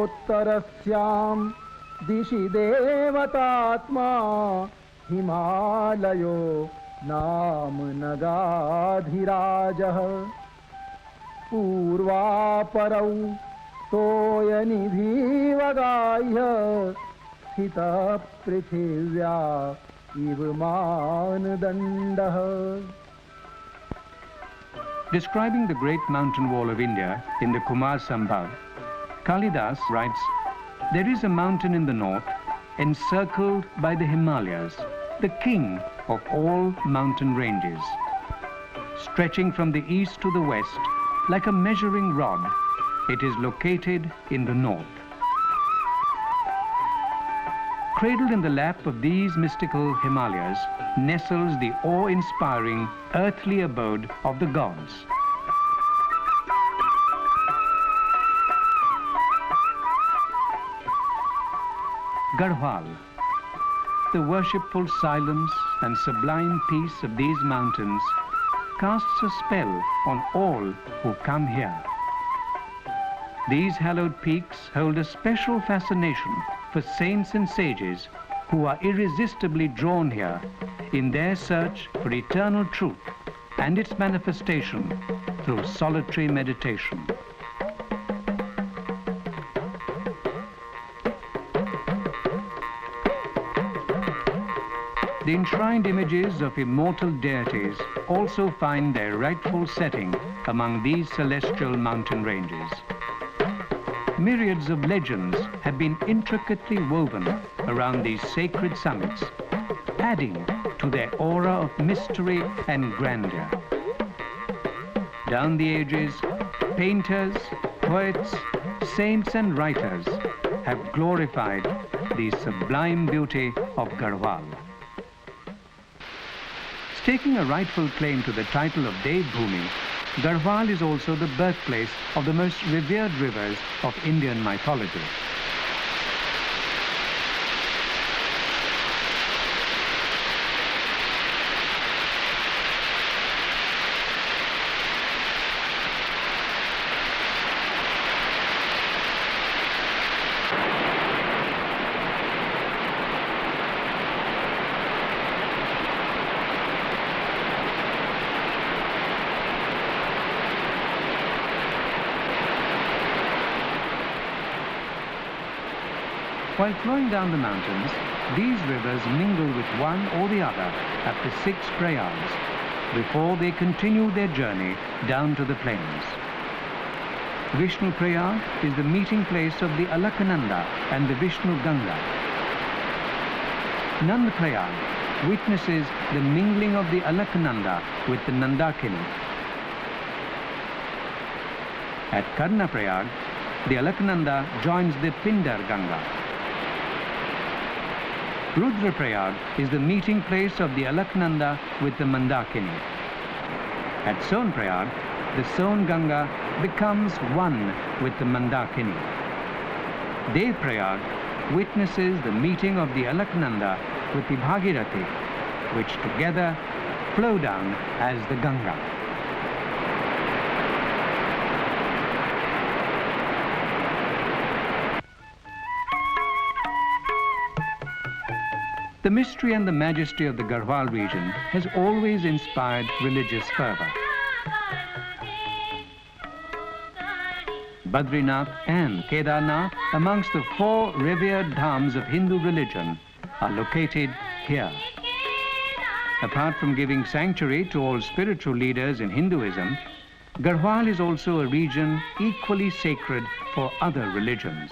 उत्तरस्यां दिशि देवतात्मा हिमालयो नाम नगाधिराजः पूर्वापरौ तोयनिधिवगाह्य स्थितः पृथिव्या इव मानदण्डः. Describing the great mountain wall of India in the Kumar Sambhav, Kalidas writes, "There is a mountain in the north encircled by the Himalayas, the king of all mountain ranges. Stretching from the east to the west like a measuring rod, it is located in the north. Cradled in the lap of these mystical Himalayas nestles the awe-inspiring earthly abode of the gods. Garhwal. The worshipful silence and sublime peace of these mountains casts a spell on all who come here. These hallowed peaks hold a special fascination for saints and sages who are irresistibly drawn here in their search for eternal truth and its manifestation through solitary meditation. The enshrined images of immortal deities also find their rightful setting among these celestial mountain ranges. Myriads of legends have been intricately woven around these sacred summits, adding to their aura of mystery and grandeur. Down the ages, painters, poets, saints and writers have glorified the sublime beauty of Garhwal. Staking a rightful claim to the title of Dev Bhumi, Garhwal is also the birthplace of the most revered rivers of Indian mythology. While flowing down the mountains, these rivers mingle with one or the other at the 6 prayags before they continue their journey down to the plains. Vishnu Prayag is the meeting place of the Alaknanda and the Vishnu Ganga. Nand Prayag witnesses the mingling of the Alaknanda with the Nandakini. At Karna Prayag, the Alaknanda joins the Pindar Ganga. Rudra Prayag is the meeting place of the Alaknanda with the Mandakini. At Son Prayag, the Son Ganga becomes one with the Mandakini. Dev Prayag witnesses the meeting of the Alaknanda with the Bhagirathi, which together flow down as the Ganga. The mystery and the majesty of the Garhwal region has always inspired religious fervor. Badrinath and Kedarnath, amongst the 4 revered dhams of Hindu religion, are located here. Apart from giving sanctuary to all spiritual leaders in Hinduism, Garhwal is also a region equally sacred for other religions.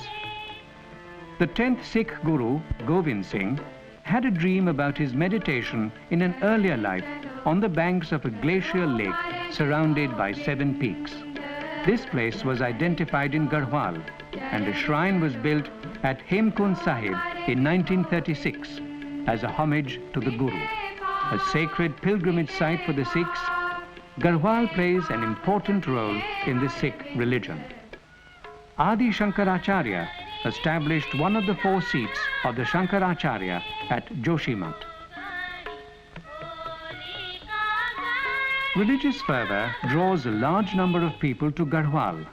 The 10th Sikh Guru, Govind Singh, had a dream about his meditation in an earlier life on the banks of a glacial lake surrounded by 7 peaks. This place was identified in Garhwal, and a shrine was built at Hemkund Sahib in 1936 as a homage to the Guru. A sacred pilgrimage site for the Sikhs, Garhwal plays an important role in the Sikh religion. Adi Shankaracharya established one of the 4 seats of the Shankaracharya at Joshimath. Religious fervor draws a large number of people to Garhwal.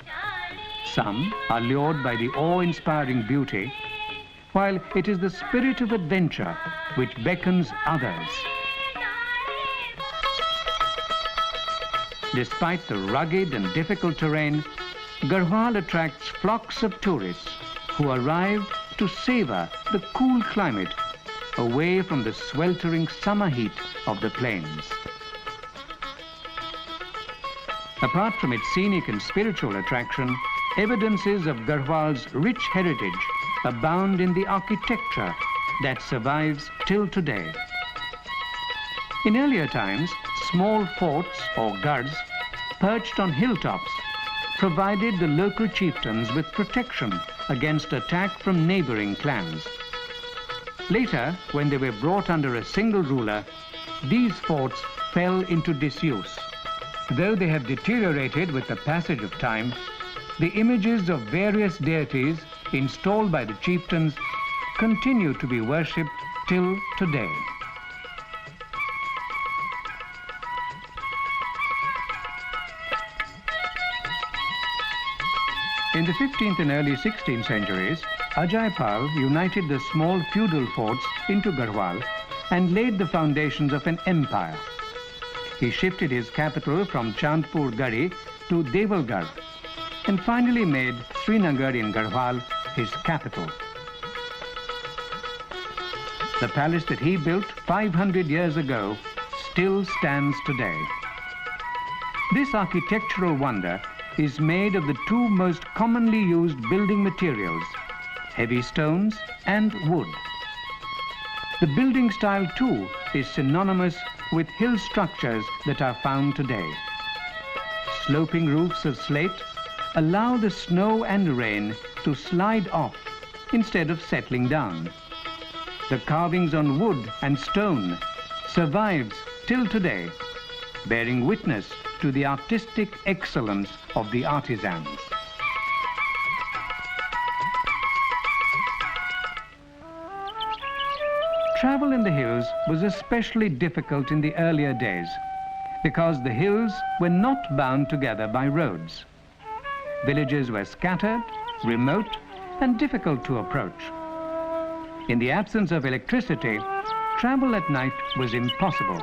Some are lured by the awe-inspiring beauty, while it is the spirit of adventure which beckons others. Despite the rugged and difficult terrain, Garhwal attracts flocks of tourists who arrive to savor the cool climate away from the sweltering summer heat of the plains. Apart from its scenic and spiritual attraction, evidences of Garhwal's rich heritage abound in the architecture that survives till today. In earlier times, small forts or garhs perched on hilltops provided the local chieftains with protection against attack from neighboring clans. Later, when they were brought under a single ruler, these forts fell into disuse. Though they have deteriorated with the passage of time, the images of various deities installed by the chieftains continue to be worshipped till today. In the 15th and early 16th centuries, Ajay Pal united the small feudal forts into Garhwal and laid the foundations of an empire. He shifted his capital from Chandpur Garhi to Devalgarh and finally made Srinagar in Garhwal his capital. The palace that he built 500 years ago still stands today. This architectural wonder is made of the two most commonly used building materials, heavy stones and wood. The building style too is synonymous with hill structures that are found today. Sloping roofs of slate allow the snow and rain to slide off instead of settling down. The carvings on wood and stone survives till today, bearing witness to the artistic excellence of the artisans. Travel in the hills was especially difficult in the earlier days because the hills were not bound together by roads. Villages were scattered, remote, and difficult to approach. In the absence of electricity, travel at night was impossible,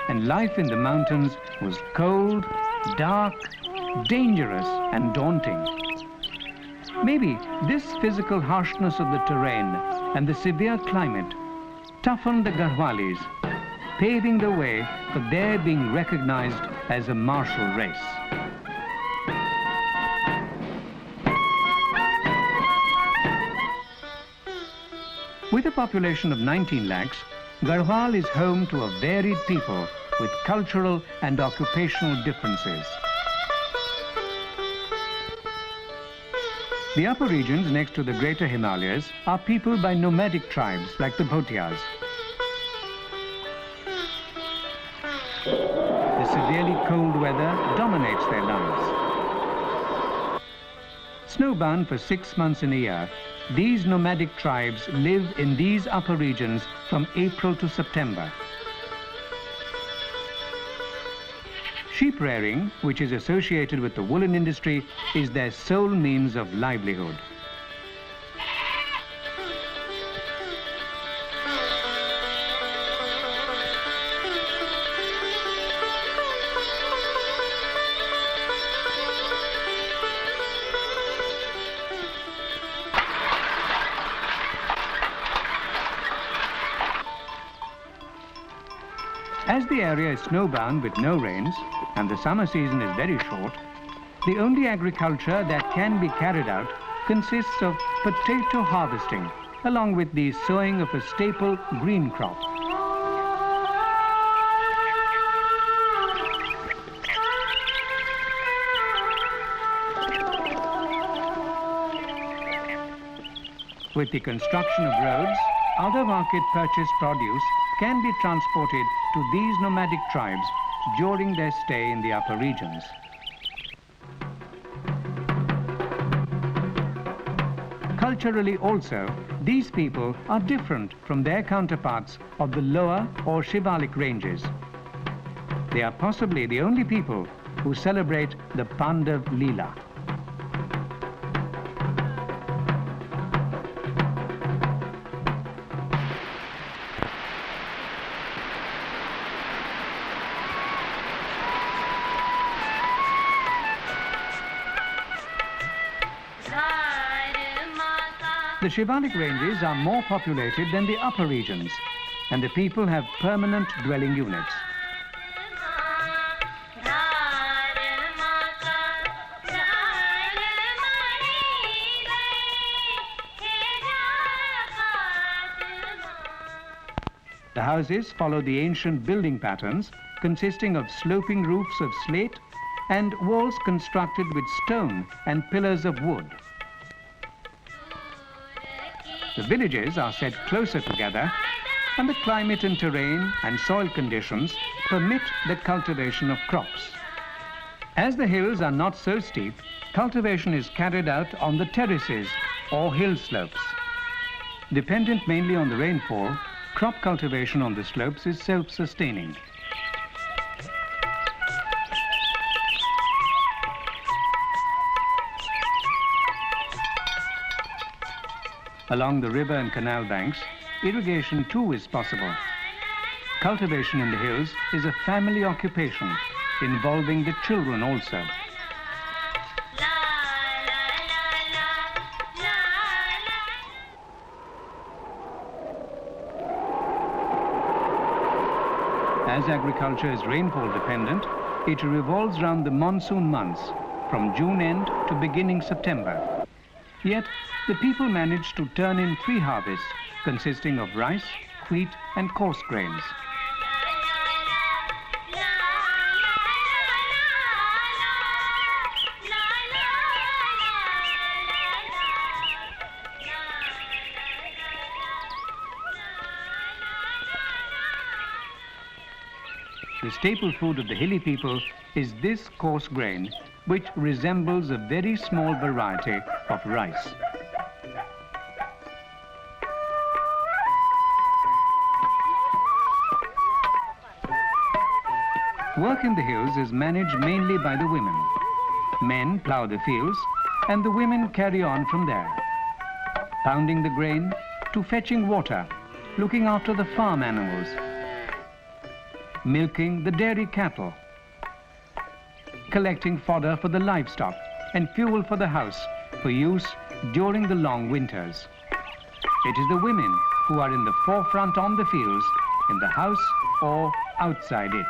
and life in the mountains was cold, dark, dangerous, and daunting. Maybe this physical harshness of the terrain and the severe climate toughened the Garhwalis, paving the way for their being recognized as a martial race. With a population of 19 lakhs, Garhwal is home to a varied people with cultural and occupational differences. The upper regions next to the greater Himalayas are peopled by nomadic tribes like the Bhotias. The severely cold weather dominates their lives. Snowbound for 6 months in a year, these nomadic tribes live in these upper regions from April to September. Sheep rearing, which is associated with the woolen industry, is their sole means of livelihood. As the area is snowbound with no rains, and the summer season is very short, the only agriculture that can be carried out consists of potato harvesting, along with the sowing of a staple green crop. With the construction of roads, other market purchased produce can be transported to these nomadic tribes during their stay in the upper regions. Culturally also, these people are different from their counterparts of the lower or Shivalik ranges. They are possibly the only people who celebrate the Pandav Leela. The Shivalik ranges are more populated than the upper regions, and the people have permanent dwelling units. The houses follow the ancient building patterns consisting of sloping roofs of slate and walls constructed with stone and pillars of wood. The villages are set closer together, and the climate and terrain and soil conditions permit the cultivation of crops. As the hills are not so steep, cultivation is carried out on the terraces or hill slopes. Dependent mainly on the rainfall, crop cultivation on the slopes is self-sustaining. Along the river and canal banks, irrigation too is possible. Cultivation in the hills is a family occupation, involving the children also. As agriculture is rainfall dependent, it revolves round the monsoon months, from June end to beginning September. Yet, the people manage to turn in 3 harvests, consisting of rice, wheat and coarse grains. The staple food of the hilly people is this coarse grain, which resembles a very small variety of rice. Work in the hills is managed mainly by the women. Men plough the fields, and the women carry on from there, pounding the grain to fetching water, looking after the farm animals, milking the dairy cattle, collecting fodder for the livestock and fuel for the house for use during the long winters. It is the women who are in the forefront on the fields, in the house or outside it.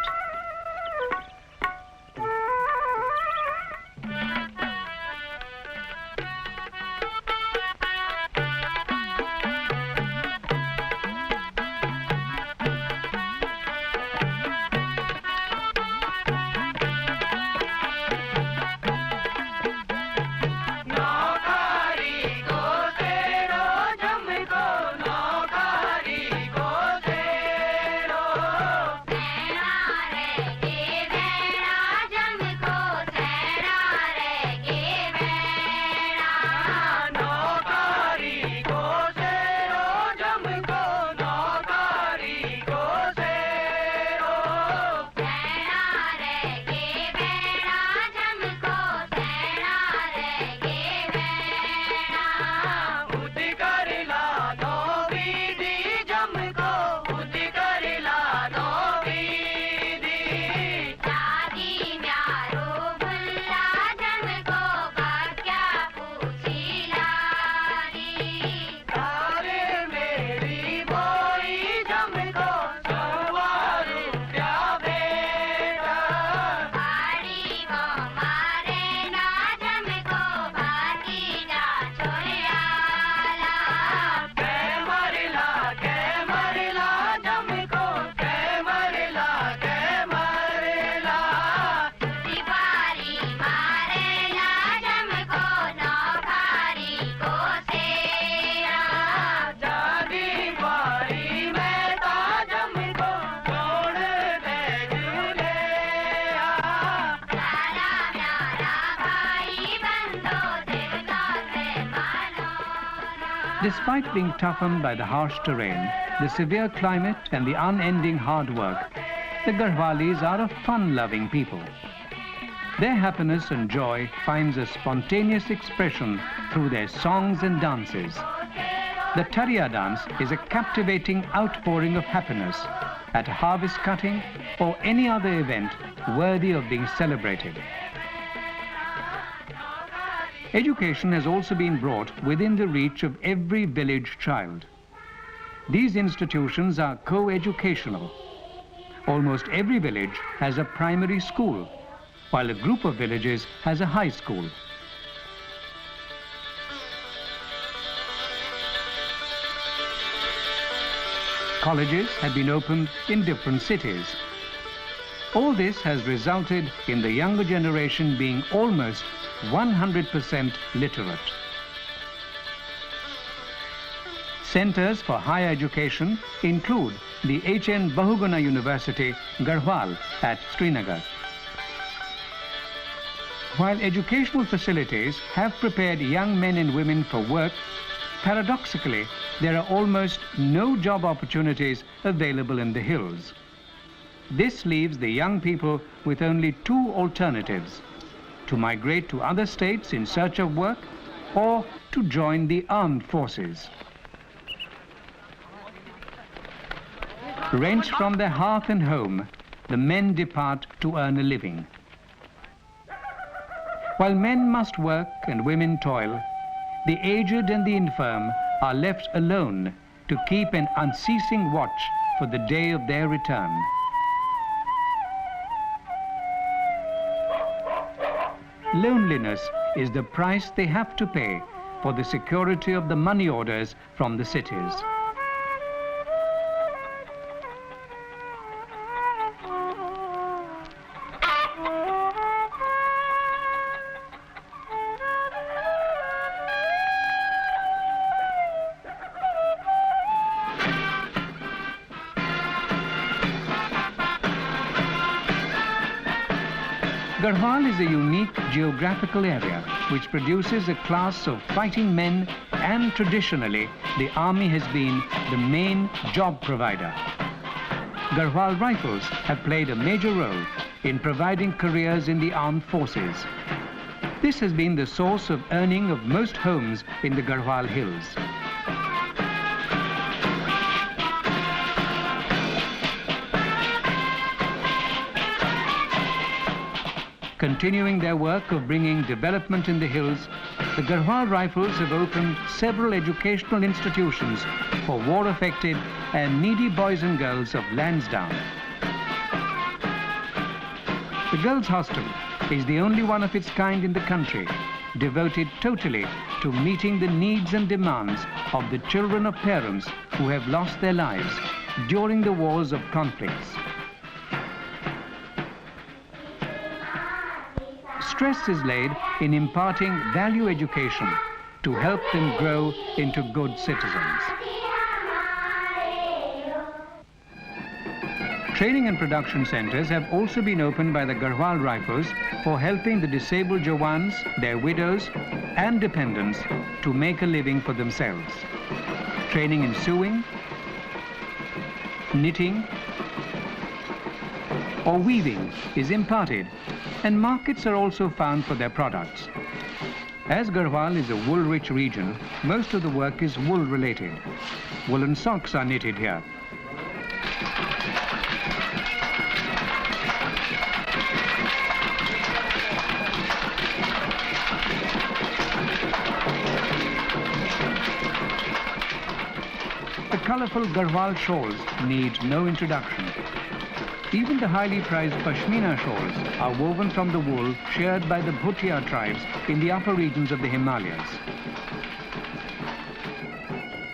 Despite being toughened by the harsh terrain, the severe climate and the unending hard work, the Garhwalis are a fun-loving people. Their happiness and joy finds a spontaneous expression through their songs and dances. The Tariya dance is a captivating outpouring of happiness at harvest cutting or any other event worthy of being celebrated. Education has also been brought within the reach of every village child. These institutions are co-educational. Almost every village has a primary school, while a group of villages has a high school. Colleges have been opened in different cities. All this has resulted in the younger generation being almost 100% literate. Centers for higher education include the H.N. Bahuguna University, Garhwal at Srinagar. While educational facilities have prepared young men and women for work, paradoxically, there are almost no job opportunities available in the hills. This leaves the young people with only two alternatives: to migrate to other states in search of work, or to join the armed forces. Wrenched from their hearth and home, the men depart to earn a living. While men must work and women toil, the aged and the infirm are left alone to keep an unceasing watch for the day of their return. Loneliness is the price they have to pay for the security of the money orders from the cities. Garhwal is a unique geographical area which produces a class of fighting men, and traditionally the army has been the main job provider. Garhwal Rifles have played a major role in providing careers in the armed forces. This has been the source of earning of most homes in the Garhwal Hills. Continuing their work of bringing development in the hills, the Garhwal Rifles have opened several educational institutions for war-affected and needy boys and girls of Lansdowne. The Girls' Hostel is the only one of its kind in the country, devoted totally to meeting the needs and demands of the children of parents who have lost their lives during the wars of conflicts. Stress is laid in imparting value education to help them grow into good citizens. Training and production centers have also been opened by the Garhwal Rifles for helping the disabled Jawans, their widows and dependents to make a living for themselves. Training in sewing, knitting or weaving is imparted, and markets are also found for their products. As Garhwal is a wool-rich region, most of the work is wool-related. Woolen socks are knitted here. The colorful Garhwal shawls need no introduction. Even the highly prized pashmina shawls are woven from the wool shared by the Bhutia tribes in the upper regions of the Himalayas.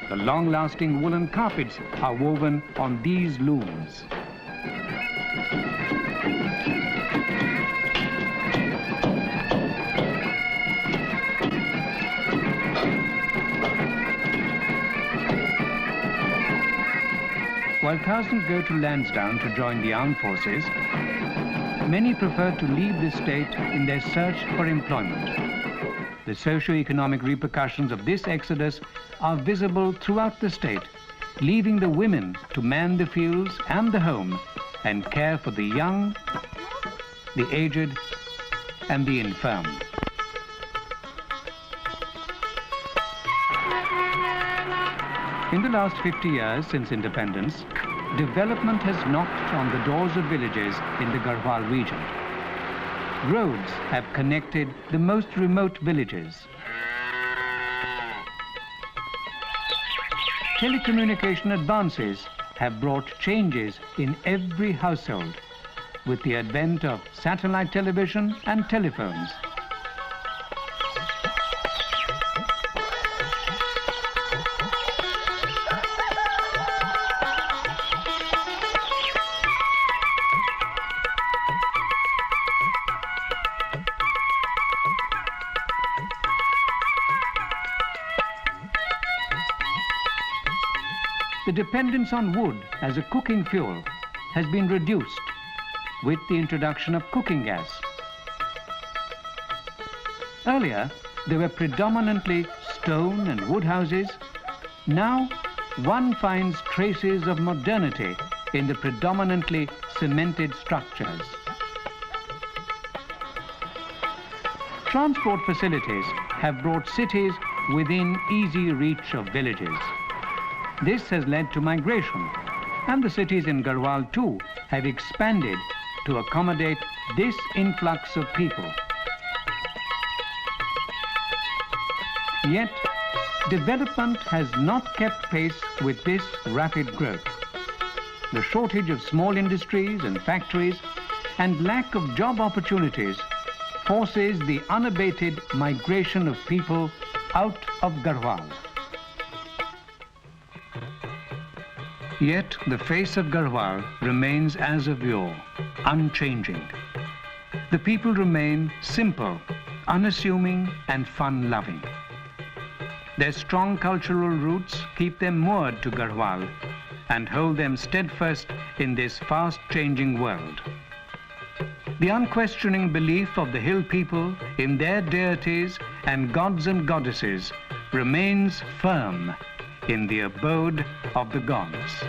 The long-lasting woolen carpets are woven on these looms. While thousands go to Lansdowne to join the armed forces, many prefer to leave the state in their search for employment. The socio-economic repercussions of this exodus are visible throughout the state, leaving the women to man the fields and the home and care for the young, the aged, and the infirm. In the last 50 years since independence, development has knocked on the doors of villages in the Garhwal region. roads have connected the most remote villages. Telecommunication advances have brought changes in every household with the advent of satellite television and telephones. The dependence on wood as a cooking fuel has been reduced with the introduction of cooking gas. Earlier, there were predominantly stone and wood houses. Now, one finds traces of modernity in the predominantly cemented structures. Transport facilities have brought cities within easy reach of villages. This has led to migration, and the cities in Garhwal too have expanded to accommodate this influx of people. Yet, development has not kept pace with this rapid growth. The shortage of small industries and factories and lack of job opportunities forces the unabated migration of people out of Garhwal. Yet the face of Garhwal remains as of yore, unchanging. The people remain simple, unassuming and fun-loving. Their strong cultural roots keep them moored to Garhwal and hold them steadfast in this fast-changing world. The unquestioning belief of the hill people in their deities and gods and goddesses remains firm in the abode of the gods.